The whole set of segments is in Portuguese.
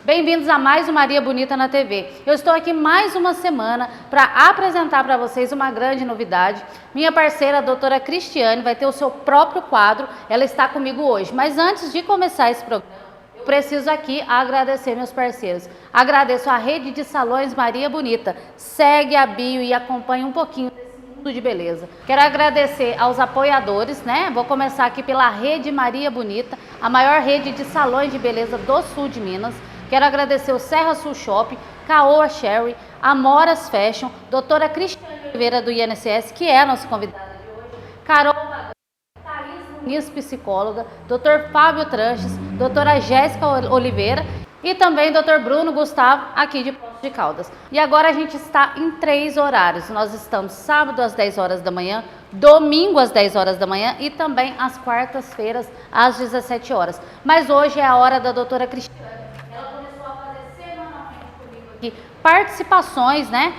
Bem-vindos a mais um Maria Bonita na TV. Eu estou aqui mais uma semana para apresentar para vocês uma grande novidade. Minha parceira, a doutora Cristiane, vai ter o seu próprio quadro. Ela está comigo hoje. Mas antes de começar esse programa, eu preciso aqui agradecer meus parceiros. Agradeço a Rede de Salões Maria Bonita. Segue a bio e acompanhe um pouquinho desse mundo de beleza. Quero agradecer aos apoiadores, né? Vou começar aqui pela Rede Maria Bonita, a maior rede de salões de beleza do sul de Minas. Quero agradecer o Serra Sul Shopping, Caoa Sherry, Amoras Fashion, doutora Cristiane Oliveira do INSS, que é a nossa convidada de hoje, Carol Magana, Thaís Muniz, psicóloga, doutor Fábio Tranches, doutora Jéssica Oliveira e também doutor Bruno Gustavo, aqui de Poços de Caldas. E agora a gente está em 3 horários. Nós estamos sábado às 10 horas da manhã, domingo às 10 horas da manhã e também às quartas-feiras às 17 horas. Mas hoje é a hora da doutora Cristiane. Participações, né,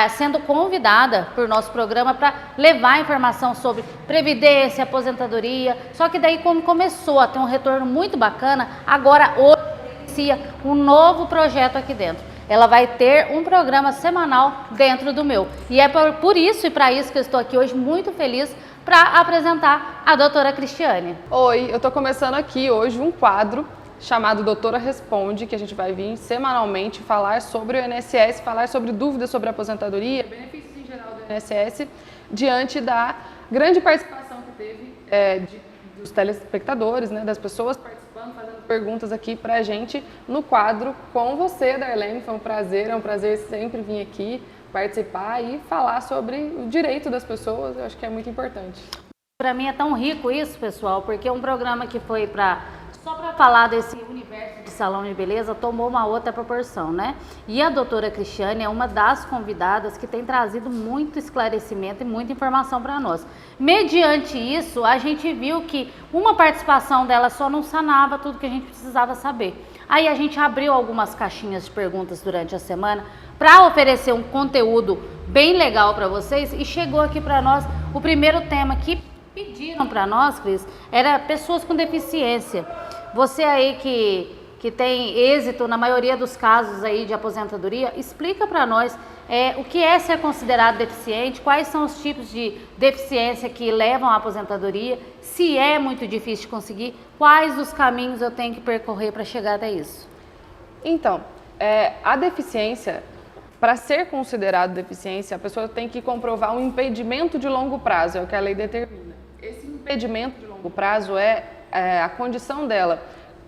sendo convidada por nosso programa para levar informação sobre previdência, aposentadoria. Só que daí, como começou a ter um retorno muito bacana, agora hoje inicia um novo projeto aqui dentro. Ela vai ter um programa semanal dentro do meu. E é por isso e para isso que eu estou aqui hoje muito feliz para apresentar a doutora Cristiane. Oi, eu estou começando aqui hoje um quadro chamado Doutora Responde, que a gente vai vir semanalmente falar sobre o INSS, falar sobre dúvidas sobre a aposentadoria, benefícios em geral do INSS, diante da grande participação que teve dos telespectadores, né, das pessoas participando, fazendo perguntas aqui para a gente no quadro com você, Darlene. Foi é um prazer sempre vir aqui participar e falar sobre o direito das pessoas. Eu acho que é muito importante. Para mim é tão rico isso, pessoal, porque é um programa que foi só para falar desse universo de salão de beleza, tomou uma outra proporção, né? E a doutora Cristiane é uma das convidadas que tem trazido muito esclarecimento e muita informação para nós. Mediante isso, a gente viu que uma participação dela só não sanava tudo que a gente precisava saber. Aí a gente abriu algumas caixinhas de perguntas durante a semana para oferecer um conteúdo bem legal para vocês e chegou aqui para nós o primeiro tema que pediram para nós, Cris, era pessoas com deficiência. Você aí que tem êxito na maioria dos casos aí de aposentadoria, explica para nós o que é ser considerado deficiente, quais são os tipos de deficiência que levam à aposentadoria, se é muito difícil de conseguir, quais os caminhos eu tenho que percorrer para chegar até isso. Então, a deficiência, para ser considerado deficiência, a pessoa tem que comprovar um impedimento de longo prazo, é o que a lei determina. Esse impedimento de longo prazo é a condição dela,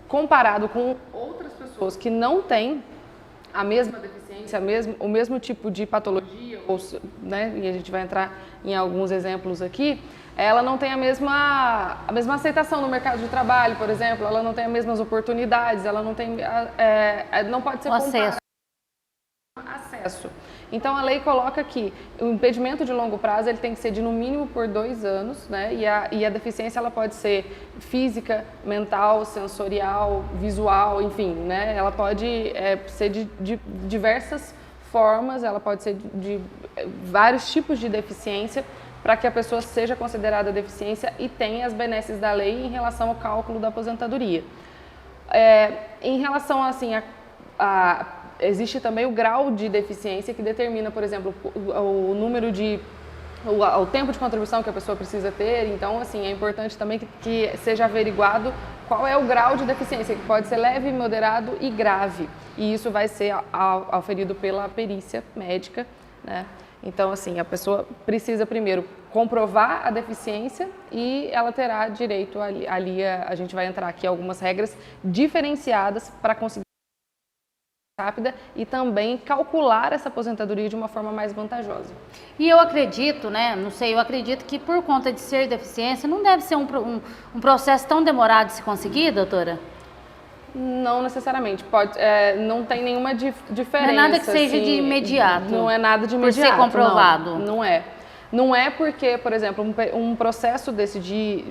comparado com outras pessoas que não têm a mesma deficiência, o mesmo tipo de patologia, né, e a gente vai entrar em alguns exemplos aqui, ela não tem a mesma aceitação no mercado de trabalho, por exemplo, ela não tem as mesmas oportunidades, ela não tem, não pode ser comparado. Acesso. Então a lei coloca que o impedimento de longo prazo ele tem que ser de no mínimo por 2 anos, né? E a deficiência ela pode ser física, mental, sensorial, visual, enfim, né? Ela pode ser de diversas formas, ela pode ser de vários tipos de deficiência para que a pessoa seja considerada deficiência e tenha as benesses da lei em relação ao cálculo da aposentadoria. Em relação assim existe também o grau de deficiência que determina, por exemplo, o tempo de contribuição que a pessoa precisa ter. Então, assim, é importante também que seja averiguado qual é o grau de deficiência, que pode ser leve, moderado e grave. E isso vai ser auferido pela perícia médica, né? Então, assim, a pessoa precisa primeiro comprovar a deficiência e ela terá direito a gente vai entrar aqui algumas regras diferenciadas para conseguir rápida e também calcular essa aposentadoria de uma forma mais vantajosa. E eu acredito, né, não sei, eu acredito que por conta de ser deficiência não deve ser um processo tão demorado de se conseguir, doutora? Não necessariamente, não tem nenhuma diferença. Não é nada que seja assim, de imediato. Não é nada de imediato. Por ser comprovado. Não é. Não é porque, por exemplo, um processo de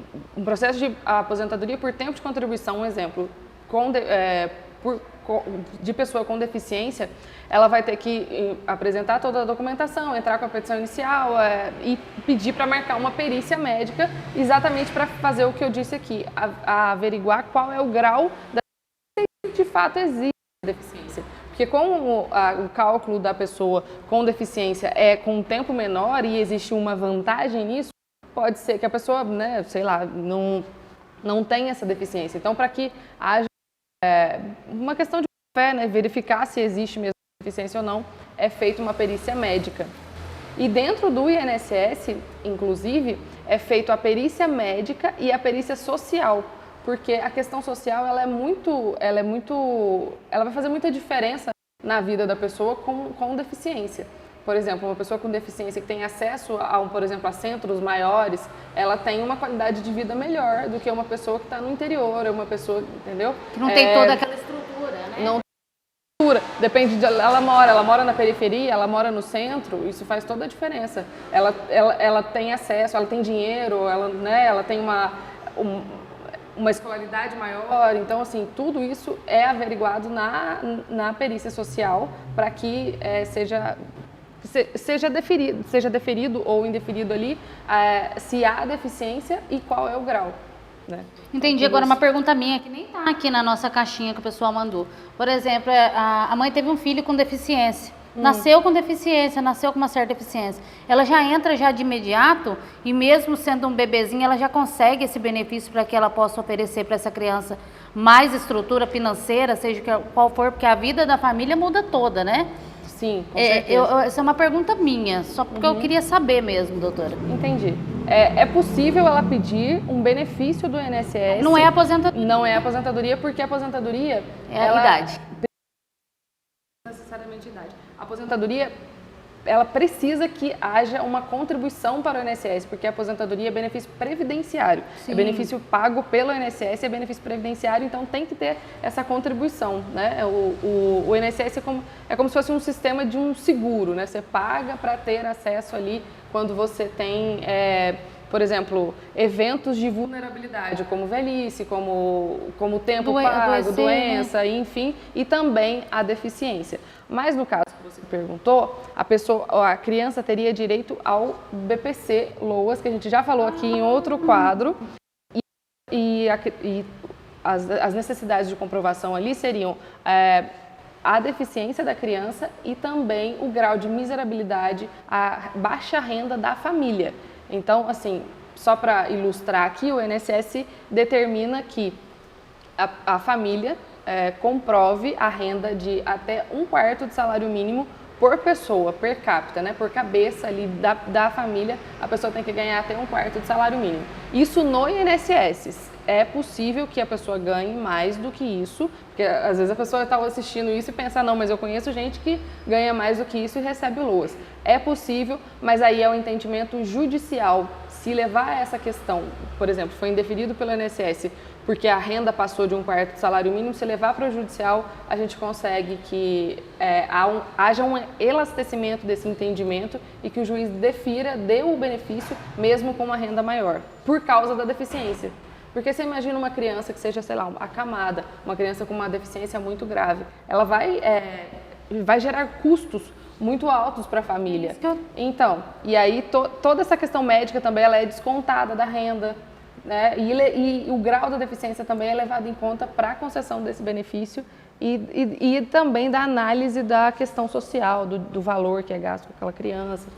aposentadoria por tempo de contribuição, um exemplo, de pessoa com deficiência, ela vai ter que apresentar toda a documentação, entrar com a petição inicial e pedir para marcar uma perícia médica, exatamente para fazer o que eu disse aqui, averiguar qual é o grau da deficiência que de fato existe deficiência. Porque como o cálculo da pessoa com deficiência é com um tempo menor e existe uma vantagem nisso, pode ser que a pessoa, né, sei lá, não tenha essa deficiência. Então, para que haja uma questão de fé, né, verificar se existe mesmo deficiência ou não, é feita uma perícia médica. E dentro do INSS, inclusive, é feita a perícia médica e a perícia social. Porque a questão social ela vai fazer muita diferença na vida da pessoa com deficiência. Por exemplo, uma pessoa com deficiência que tem acesso por exemplo, a centros maiores, ela tem uma qualidade de vida melhor do que uma pessoa que está no interior, uma pessoa, entendeu? Que não tem toda aquela estrutura, né? Não tem estrutura. Depende de ela mora na periferia, ela mora no centro, isso faz toda a diferença. Ela tem acesso, ela tem dinheiro, ela tem uma escolaridade maior, então assim, tudo isso é averiguado na perícia social para que seja deferido ou indeferido ali se há deficiência e qual é o grau. Né? Entendi. Agora uma pergunta minha que nem tá aqui na nossa caixinha que o pessoal mandou. Por exemplo, a mãe teve um filho com deficiência. Nasceu com deficiência, nasceu com uma certa deficiência. Ela já entra já de imediato e mesmo sendo um bebezinho, ela já consegue esse benefício para que ela possa oferecer para essa criança mais estrutura financeira, seja qual for, porque a vida da família muda toda, né? Sim, com certeza. Essa é uma pergunta minha, só porque eu queria saber mesmo, doutora. Entendi. É possível ela pedir um benefício do INSS. Não é aposentadoria. Não é aposentadoria, porque a aposentadoria... É a idade. Necessariamente idade. A aposentadoria, ela precisa que haja uma contribuição para o INSS, porque a aposentadoria é benefício previdenciário. Sim. É benefício pago pelo INSS, é benefício previdenciário, então tem que ter essa contribuição, né? O INSS é como se fosse um sistema de um seguro, né? Você paga para ter acesso ali quando você tem... por exemplo, eventos de vulnerabilidade, como velhice, como tempo pago, doença, enfim, e também a deficiência. Mas no caso que você perguntou, a criança teria direito ao BPC LOAS, que a gente já falou aqui em outro quadro, e as necessidades de comprovação ali seriam a deficiência da criança e também o grau de miserabilidade, a baixa renda da família. Então, assim, só para ilustrar aqui, o INSS determina que a família comprove a renda de até 1/4 de salário mínimo por pessoa, per capita, né? Por cabeça ali da família, a pessoa tem que ganhar até 1/4 de salário mínimo. Isso no INSS. É possível que a pessoa ganhe mais do que isso, porque às vezes a pessoa está assistindo isso e pensa, não, mas eu conheço gente que ganha mais do que isso e recebe LOAS. É possível, mas aí é o entendimento judicial. Se levar essa questão, por exemplo, foi indeferido pelo INSS porque a renda passou de 1/4 de salário mínimo, se levar para o judicial, a gente consegue que haja um elastecimento desse entendimento e que o juiz dê o benefício mesmo com uma renda maior, por causa da deficiência. Porque você imagina uma criança que seja, sei lá, acamada, uma criança com uma deficiência muito grave, ela vai gerar custos muito altos para a família. Então, e aí toda essa questão médica também ela é descontada da renda, né? E o grau da deficiência também é levado em conta para a concessão desse benefício e também da análise da questão social, do valor que é gasto com aquela criança,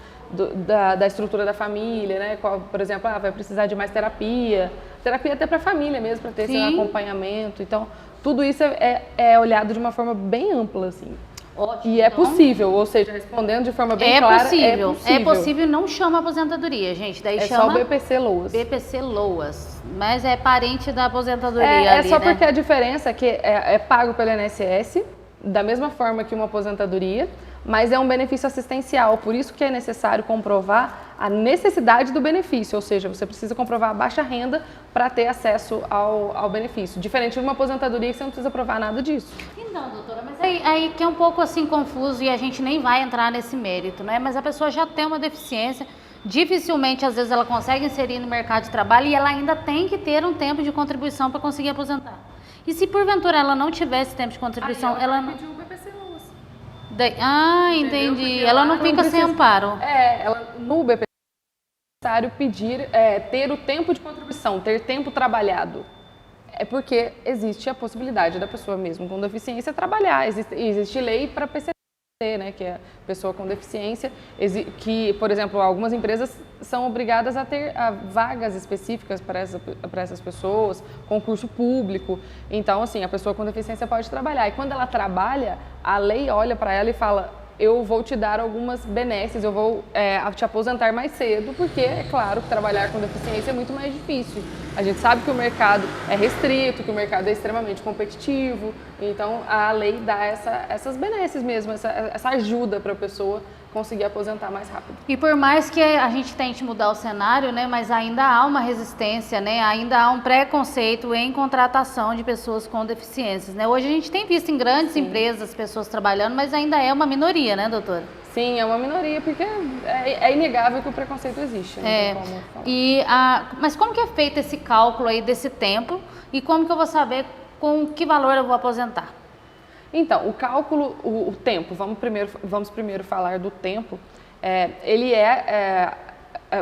da estrutura da família, né? Por exemplo, vai precisar de mais terapia até para a família mesmo, para ter esse acompanhamento. Então, tudo isso é olhado de uma forma bem ampla, assim. Ótimo, e é possível, ou seja, respondendo de forma bem clara, é possível. É possível, não chama aposentadoria, gente. Daí chama só o BPC LOAS. BPC LOAS, mas é parente da aposentadoria ali, só né? porque a diferença é que é pago pelo INSS, da mesma forma que uma aposentadoria, mas é um benefício assistencial, por isso que é necessário comprovar a necessidade do benefício, ou seja, você precisa comprovar a baixa renda para ter acesso ao benefício, diferente de uma aposentadoria que você não precisa provar nada disso. Então, doutora, mas aí que é um pouco assim confuso e a gente nem vai entrar nesse mérito, né? Mas a pessoa já tem uma deficiência, dificilmente às vezes ela consegue inserir no mercado de trabalho e ela ainda tem que ter um tempo de contribuição para conseguir aposentar. E se porventura ela não tivesse tempo de contribuição, ela não... entendi. Ela não fica sem amparo. No BPC é necessário pedir, ter o tempo de contribuição, ter tempo trabalhado. É porque existe a possibilidade da pessoa mesmo com deficiência trabalhar. Existe lei para PCD, né, que é a pessoa com deficiência, que, por exemplo, algumas empresas são obrigadas a ter vagas específicas para essas pessoas, concurso público. Então, assim, a pessoa com deficiência pode trabalhar. E quando ela trabalha, a lei olha para ela e fala: eu vou te dar algumas benesses, eu vou te aposentar mais cedo, porque é claro que trabalhar com deficiência é muito mais difícil. A gente sabe que o mercado é restrito, que o mercado é extremamente competitivo, então a lei dá essas benesses mesmo, essa ajuda para a pessoa conseguir aposentar mais rápido. E por mais que a gente tente mudar o cenário, né, mas ainda há uma resistência, né, ainda há um preconceito em contratação de pessoas com deficiências, né? Hoje a gente tem visto em grandes empresas pessoas trabalhando, mas ainda é uma minoria, né, doutora? Sim, é uma minoria, porque é inegável que o preconceito existe. Não tem como falar. Mas como que é feito esse cálculo aí desse tempo e como que eu vou saber com que valor eu vou aposentar? Então, o cálculo, o tempo, vamos primeiro falar do tempo.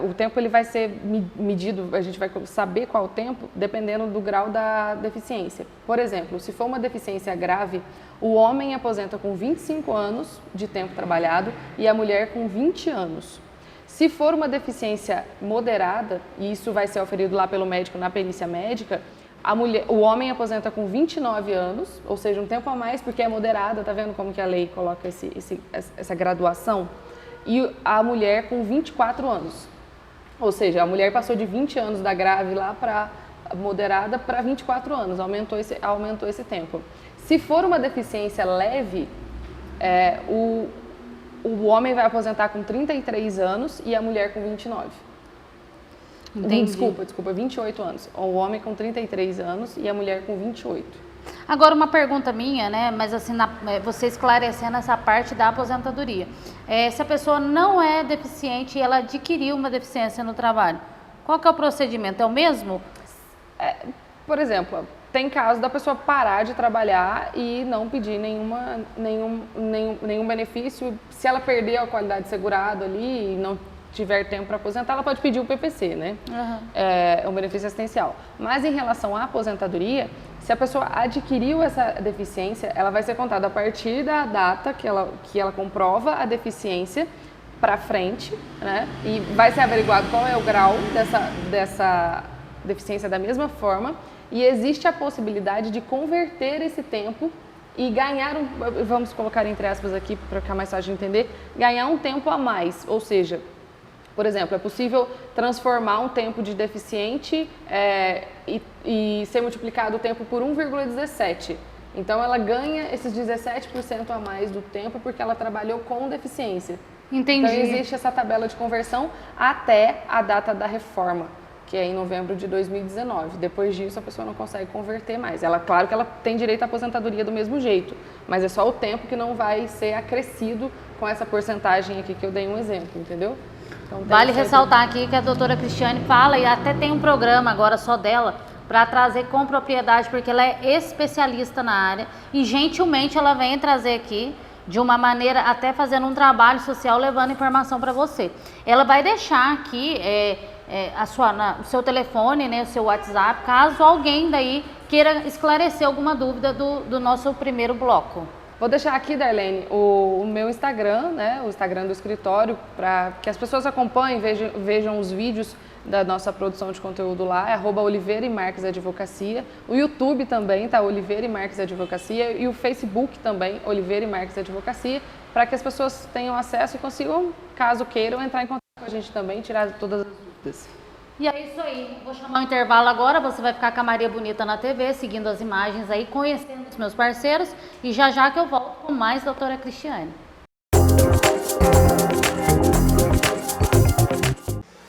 O tempo ele vai ser medido, a gente vai saber qual o tempo, dependendo do grau da deficiência. Por exemplo, se for uma deficiência grave, o homem aposenta com 25 anos de tempo trabalhado e a mulher com 20 anos. Se for uma deficiência moderada, e isso vai ser oferido lá pelo médico na perícia médica, o homem aposenta com 29 anos, ou seja, um tempo a mais, porque é moderada, tá vendo como que a lei coloca essa graduação? E a mulher com 24 anos. Ou seja, a mulher passou de 20 anos da grave lá para moderada para 24 anos, aumentou esse tempo. Se for uma deficiência leve, o homem vai aposentar com 33 anos e a mulher com 29. Entendi. Desculpa, 28 anos. O homem com 33 anos e a mulher com 28. Agora, uma pergunta minha, né? Mas assim, você esclarecendo essa parte da aposentadoria. Se a pessoa não é deficiente e ela adquiriu uma deficiência no trabalho, qual que é o procedimento? É o mesmo? Por exemplo, tem caso da pessoa parar de trabalhar e não pedir nenhum benefício. Se ela perder a qualidade segurada ali e não tiver tempo para aposentar, ela pode pedir o PPC, né? Uhum. É um benefício assistencial. Mas em relação à aposentadoria, se a pessoa adquiriu essa deficiência, ela vai ser contada a partir da data que ela comprova a deficiência para frente, né? E vai ser averiguado qual é o grau dessa deficiência da mesma forma, e existe a possibilidade de converter esse tempo e ganhar vamos colocar entre aspas aqui para ficar mais fácil de entender, ganhar um tempo a mais, ou seja, por exemplo, é possível transformar um tempo de deficiente e ser multiplicado o tempo por 1,17. Então, ela ganha esses 17% a mais do tempo porque ela trabalhou com deficiência. Entendi. Então, existe essa tabela de conversão até a data da reforma, que é em novembro de 2019. Depois disso, a pessoa não consegue converter mais. Claro que ela tem direito à aposentadoria do mesmo jeito, mas é só o tempo que não vai ser acrescido com essa porcentagem aqui que eu dei um exemplo, entendeu? Então, vale ressaltar aqui que a doutora Cristiane fala, e até tem um programa agora só dela, para trazer com propriedade, porque ela é especialista na área e gentilmente ela vem trazer aqui de uma maneira, até fazendo um trabalho social, levando informação para você. Ela vai deixar aqui o seu telefone, né, o seu WhatsApp, caso alguém daí queira esclarecer alguma dúvida do nosso primeiro bloco. Vou deixar aqui, Darlene, o meu Instagram, né, o Instagram do escritório, para que as pessoas acompanhem, vejam os vídeos da nossa produção de conteúdo lá, é @Oliveira e Marques Advocacia. O YouTube também tá Oliveira e Marques Advocacia e o Facebook também, Oliveira e Marques Advocacia, para que as pessoas tenham acesso e consigam, caso queiram, entrar em contato com a gente também, tirar todas as dúvidas. E é isso aí, vou chamar um intervalo agora, você vai ficar com a Maria Bonita na TV, seguindo as imagens aí, conhecendo os meus parceiros, e já que eu volto com mais doutora Cristiane.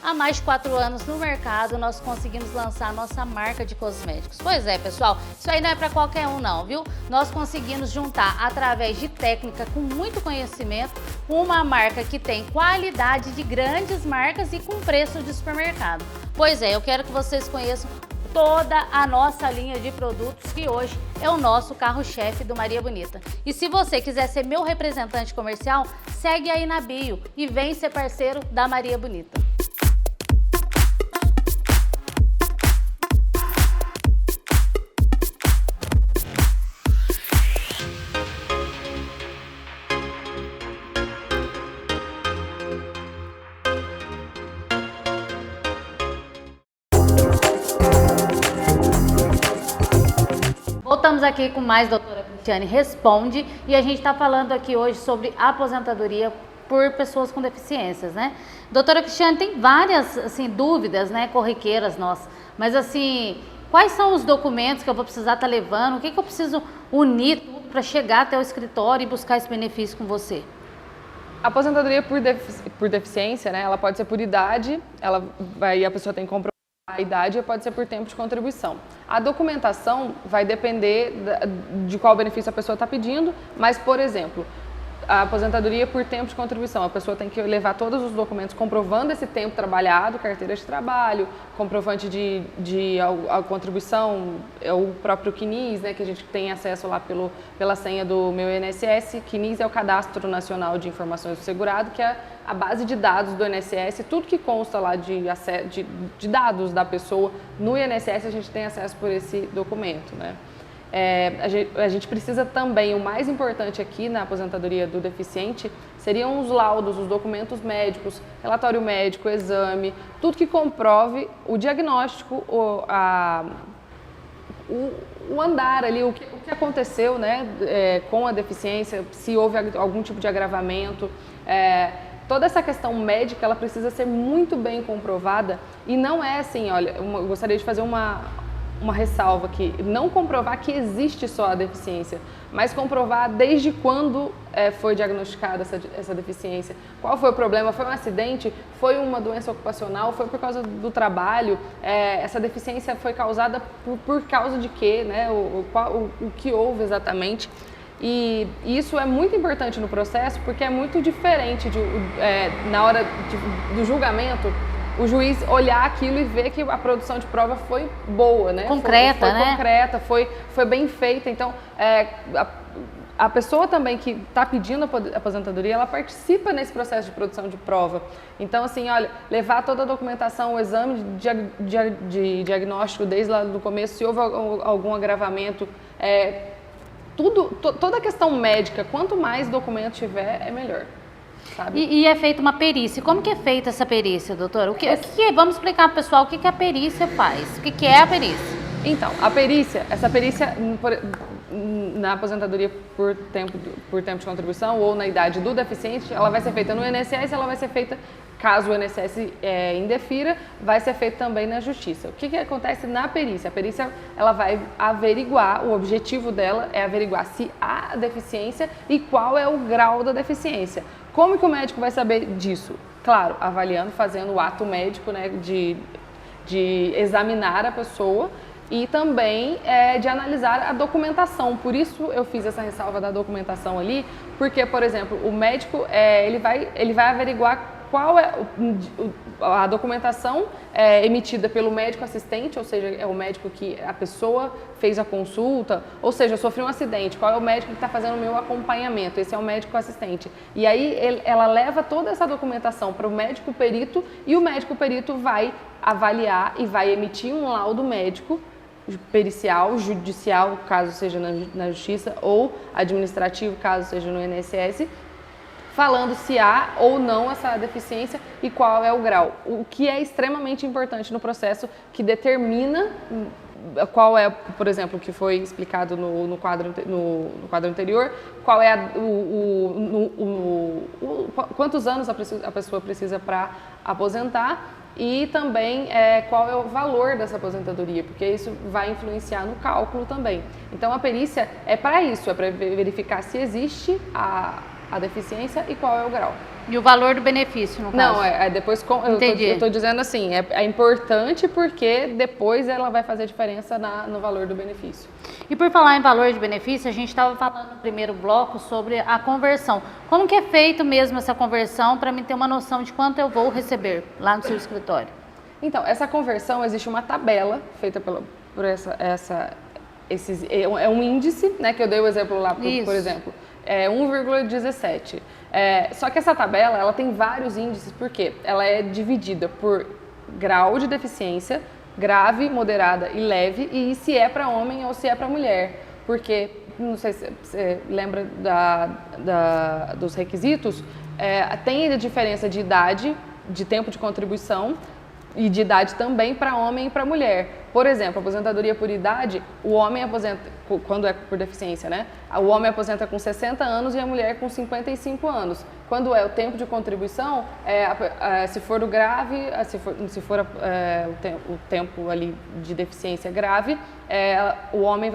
Há mais de 4 anos no mercado, nós conseguimos lançar a nossa marca de cosméticos. Pois é, pessoal, isso aí não é para qualquer um não, viu? Nós conseguimos juntar, através de técnica com muito conhecimento, uma marca que tem qualidade de grandes marcas e com preço de supermercado. Pois é, eu quero que vocês conheçam toda a nossa linha de produtos, que hoje é o nosso carro-chefe do Maria Bonita. E se você quiser ser meu representante comercial, segue aí na bio e vem ser parceiro da Maria Bonita. Estamos aqui com mais doutora Cristiane Responde e a gente está falando aqui hoje sobre aposentadoria por pessoas com deficiências, né? Doutora Cristiane, tem várias, assim, dúvidas, né, corriqueiras nossas, mas assim, quais são os documentos que eu vou precisar estar levando? O que eu preciso unir tudo para chegar até o escritório e buscar esse benefício com você? A aposentadoria por deficiência, né, ela pode ser por idade, a pessoa tem que comprovar a idade, pode ser por tempo de contribuição. A documentação vai depender de qual benefício a pessoa está pedindo, mas, por exemplo, a aposentadoria por tempo de contribuição, a pessoa tem que levar todos os documentos comprovando esse tempo trabalhado, carteira de trabalho, comprovante de contribuição, o próprio CNIS, né, que a gente tem acesso lá pela senha do meu INSS. CNIS é o Cadastro Nacional de Informações do Segurado, que é a base de dados do INSS, tudo que consta lá de dados da pessoa no INSS, a gente tem acesso por esse documento, né? A gente precisa também, o mais importante aqui na aposentadoria do deficiente, seriam os laudos, os documentos médicos, relatório médico, exame, tudo que comprove o diagnóstico, o andar ali, o que aconteceu, né, com a deficiência, se houve algum tipo de agravamento. Toda essa questão médica, ela precisa ser muito bem comprovada e não é assim, olha, eu gostaria de fazer uma ressalva aqui, não comprovar que existe só a deficiência, mas comprovar desde quando foi diagnosticada essa deficiência, qual foi o problema, foi um acidente, foi uma doença ocupacional, foi por causa do trabalho, essa deficiência foi causada por causa de quê, né? O que houve exatamente. E isso é muito importante no processo porque é muito diferente na hora do julgamento, o juiz olhar aquilo e ver que a produção de prova foi boa, né? Concreta, foi concreta, foi bem feita. Então, a pessoa também que está pedindo a aposentadoria, ela participa nesse processo de produção de prova. Então, assim, olha, levar toda a documentação, o exame de diagnóstico desde lá do começo, se houve algum agravamento, toda a questão médica, quanto mais documento tiver, é melhor. E é feita uma perícia. Como que é feita essa perícia, doutora? Vamos explicar para o pessoal o que a perícia faz. O que é a perícia? Então, essa perícia na aposentadoria por tempo de contribuição ou na idade do deficiente, ela vai ser feita no INSS, ela vai ser feita, caso o INSS indefira, vai ser feita também na Justiça. O que acontece na perícia? A perícia, ela vai averiguar, o objetivo dela é averiguar se há deficiência e qual é o grau da deficiência. Como que o médico vai saber disso? Claro, avaliando, fazendo o ato médico, né, de examinar a pessoa e também de analisar a documentação. Por isso eu fiz essa ressalva da documentação ali, porque, por exemplo, o médico ele vai averiguar qual é a documentação emitida pelo médico assistente, ou seja, é o médico que a pessoa fez a consulta, ou seja, eu sofri um acidente, qual é o médico que está fazendo o meu acompanhamento, esse é o médico assistente. E aí ela leva toda essa documentação para o médico perito e o médico perito vai avaliar e vai emitir um laudo médico pericial, judicial, caso seja na Justiça, ou administrativo, caso seja no INSS, falando se há ou não essa deficiência e qual é o grau. O que é extremamente importante no processo, que determina qual é, por exemplo, o que foi explicado no quadro anterior, qual é quantos anos a pessoa precisa para aposentar e também qual é o valor dessa aposentadoria, porque isso vai influenciar no cálculo também. Então a perícia é para isso, é para verificar se existe a deficiência e qual é o grau. E o valor do benefício, no caso? Não, depois eu tô dizendo assim, é importante porque depois ela vai fazer diferença no valor do benefício. E por falar em valor de benefício, a gente estava falando no primeiro bloco sobre a conversão. Como que é feito mesmo essa conversão para mim ter uma noção de quanto eu vou receber lá no seu escritório? Então, essa conversão, existe uma tabela feita por é um índice, né, que eu dei o exemplo lá, por exemplo. 1,17. Só que essa tabela, ela tem vários índices, porque ela é dividida por grau de deficiência, grave, moderada e leve, e se é para homem ou se é para mulher. Porque, não sei se você lembra dos requisitos, tem a diferença de idade, de tempo de contribuição e de idade também para homem e para mulher. Por exemplo, aposentadoria por idade, o homem aposenta quando é por deficiência, né? O homem aposenta com 60 anos e a mulher com 55 anos. Quando é o tempo de contribuição, se for o grave, se for o tempo ali de deficiência grave, o homem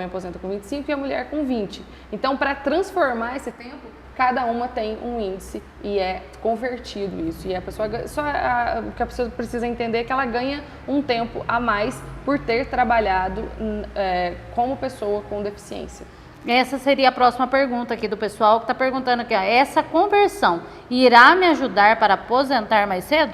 aposenta com 25 e a mulher com 20. Então, para transformar esse tempo, cada uma tem um índice e é convertido isso. E a pessoa o que a pessoa precisa entender é que ela ganha um tempo a mais por ter trabalhado como pessoa com deficiência. Essa seria a próxima pergunta aqui do pessoal que está perguntando aqui, ó, essa conversão irá me ajudar para aposentar mais cedo?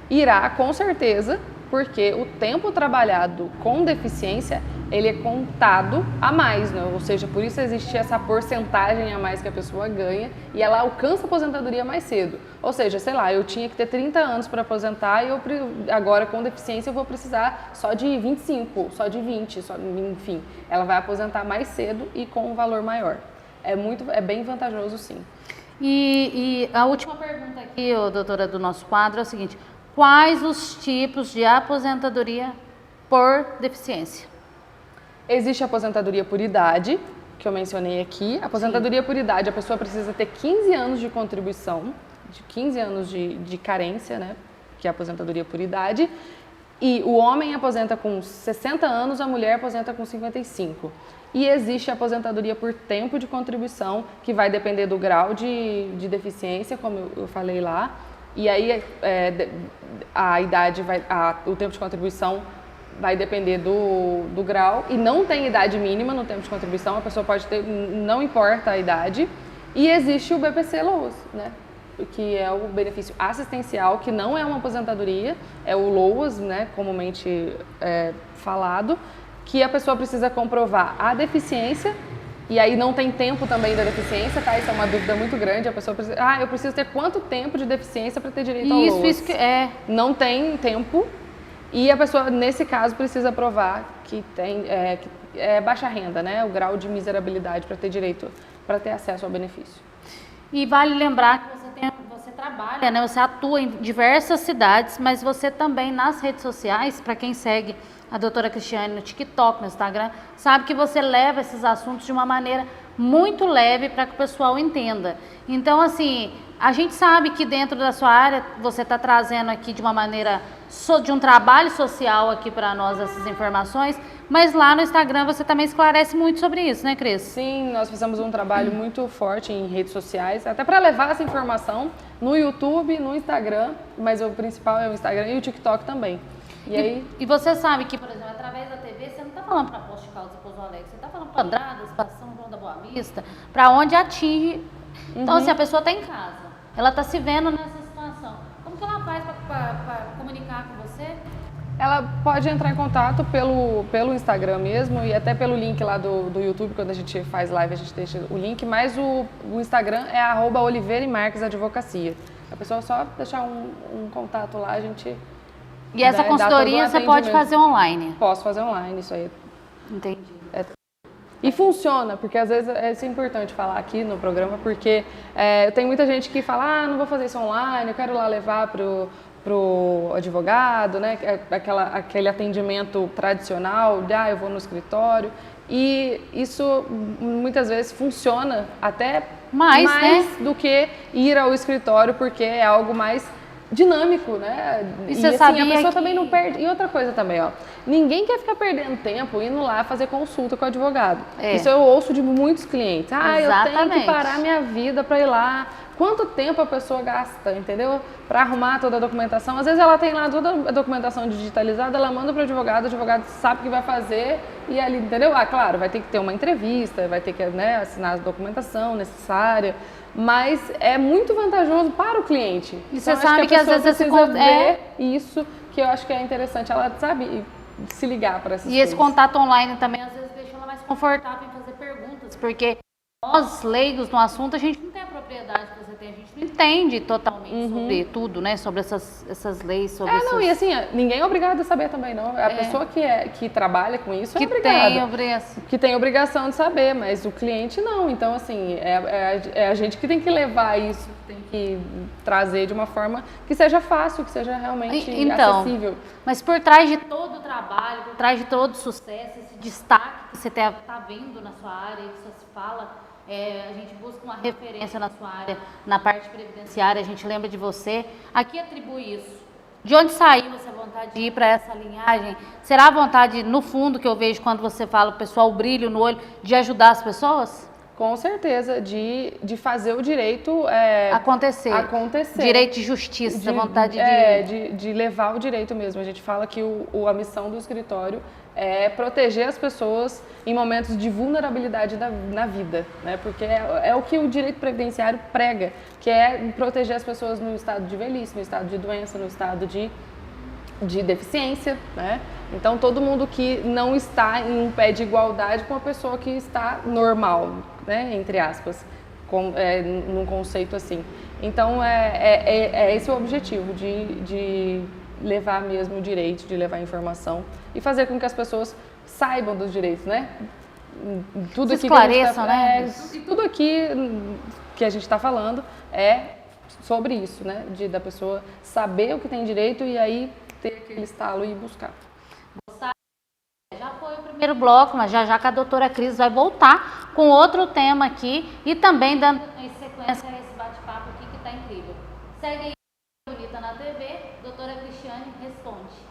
Irá, com certeza, porque o tempo trabalhado com deficiência, ele é contado a mais, né? Ou seja, por isso existe essa porcentagem a mais que a pessoa ganha e ela alcança a aposentadoria mais cedo. Ou seja, sei lá, eu tinha que ter 30 anos para aposentar e agora com deficiência eu vou precisar só de 25, só de 20, enfim. Ela vai aposentar mais cedo e com um valor maior. É bem vantajoso, sim. E a última pergunta aqui, doutora, do nosso quadro é o seguinte: quais os tipos de aposentadoria por deficiência? Existe a aposentadoria por idade, que eu mencionei aqui. A aposentadoria por idade, a pessoa precisa ter 15 anos de contribuição, de 15 anos de carência, né? Que é a aposentadoria por idade. E o homem aposenta com 60 anos, a mulher aposenta com 55. E existe a aposentadoria por tempo de contribuição, que vai depender do grau de deficiência, como eu falei lá. E aí a idade o tempo de contribuição vai depender do grau e não tem idade mínima no tempo de contribuição, a pessoa pode ter, não importa a idade. E existe o BPC-LOAS, né? Que é o benefício assistencial, que não é uma aposentadoria, é o LOAS, né? Comumente falado, que a pessoa precisa comprovar a deficiência. E aí não tem tempo também da deficiência, tá? Isso é uma dúvida muito grande. A pessoa precisa... eu preciso ter quanto tempo de deficiência para ter direito ao LOAS? Isso que é... Não tem tempo. E a pessoa, nesse caso, precisa provar que tem baixa renda, né? O grau de miserabilidade para ter direito, para ter acesso ao benefício. E vale lembrar que você trabalha, né? Você atua em diversas cidades, mas você também nas redes sociais, para quem segue a doutora Cristiane no TikTok, no Instagram, sabe que você leva esses assuntos de uma maneira muito leve para que o pessoal entenda. Então, assim, a gente sabe que dentro da sua área você está trazendo aqui de uma maneira de um trabalho social aqui para nós essas informações, mas lá no Instagram você também esclarece muito sobre isso, né, Cris? Sim, nós fizemos um trabalho muito forte em redes sociais, até para levar essa informação no YouTube, no Instagram, mas o principal é o Instagram e o TikTok também. E você sabe que, por exemplo, através da TV, você não está falando para Posto de Caldas e Pouso Alegre, você está falando para Andradas, para São João da Boa Vista, para onde atinge. Então, assim, a pessoa está em casa, ela está se vendo nessa situação. Como que ela faz para comunicar com você? Ela pode entrar em contato pelo Instagram mesmo e até pelo link lá do YouTube, quando a gente faz live a gente deixa o link, mas o Instagram é @Oliveira e Marques Advocacia. A pessoa só deixar um contato lá, a gente... E essa consultoria você pode fazer online? Posso fazer online, isso aí. Entendi. E funciona, porque às vezes isso é importante falar aqui no programa, porque tem muita gente que fala, não vou fazer isso online, eu quero lá levar pro advogado, né? Aquele atendimento tradicional, de eu vou no escritório. E isso muitas vezes funciona até mais né? do que ir ao escritório, porque é algo mais dinâmico, né? E você sabia a pessoa que... também não perde. E outra coisa também, ó. Ninguém quer ficar perdendo tempo indo lá fazer consulta com o advogado. Isso eu ouço de muitos clientes. Eu tenho que parar minha vida para ir lá. Quanto tempo a pessoa gasta, entendeu? Para arrumar toda a documentação. Às vezes ela tem lá toda a documentação digitalizada, ela manda para o advogado sabe o que vai fazer e ali, entendeu? Claro, vai ter que ter uma entrevista, vai ter que, né, assinar a documentação necessária. Mas é muito vantajoso para o cliente. E então, você sabe que às vezes você ver isso, que eu acho que é interessante, ela sabe se ligar para essas coisas. E esse contato online também às vezes deixa ela mais confortável em fazer perguntas, porque nós, leigos no assunto, a gente não tem a propriedade que você tem, a gente não entende totalmente sobre tudo, né? Sobre essas leis, sobre Não, e assim, ninguém é obrigado a saber também, não. A pessoa que trabalha com isso é obrigada. Que tem obrigação de saber, mas o cliente não. Então, assim, é a gente que tem que levar isso, tem que trazer de uma forma que seja fácil, que seja realmente acessível. Mas por trás de todo o trabalho, por trás de todo o sucesso, esse destaque que você tá vendo na sua área, que você se fala, a gente busca uma referência na sua área, na parte previdenciária, a gente lembra de você. A que atribui isso? De onde saiu essa vontade de ir para essa linhagem? Será a vontade, no fundo, que eu vejo quando você fala, o pessoal, o brilho no olho, de ajudar as pessoas? Com certeza, de fazer o direito acontecer. Direito de justiça, vontade de levar o direito mesmo. A gente fala que a missão do escritório é proteger as pessoas em momentos de vulnerabilidade na vida, né? Porque é o que o direito previdenciário prega, que é proteger as pessoas no estado de velhice, no estado de doença, no estado de deficiência, né? Então, todo mundo que não está em um pé de igualdade com a pessoa que está normal, né? Entre aspas, num conceito assim. Então, esse o objetivo, de levar mesmo o direito, de levar a informação e fazer com que as pessoas saibam dos direitos, né? Tudo aqui esclareçam, né? E tudo aqui que a gente está falando é sobre isso, né? Da pessoa saber o que tem direito e aí ter aquele estalo e buscar. Já foi o primeiro bloco, mas já que a doutora Cris vai voltar com outro tema aqui e também dando sequência a esse bate-papo aqui que está incrível. Segue aí, Bonita na TV, doutora Cristiane responde.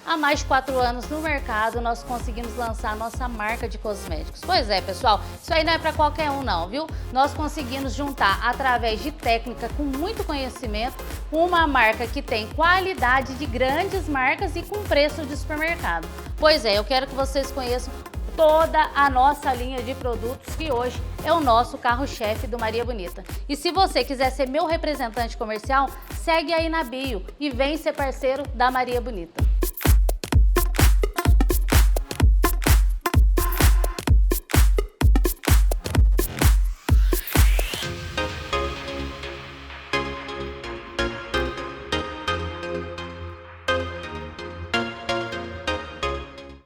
Há mais de 4 anos no mercado, nós conseguimos lançar a nossa marca de cosméticos. Pois é, pessoal, isso aí não é para qualquer um não, viu? Nós conseguimos juntar, através de técnica com muito conhecimento, uma marca que tem qualidade de grandes marcas e com preço de supermercado. Pois é, eu quero que vocês conheçam toda a nossa linha de produtos, que hoje é o nosso carro-chefe do Maria Bonita. E se você quiser ser meu representante comercial, segue aí na bio e vem ser parceiro da Maria Bonita.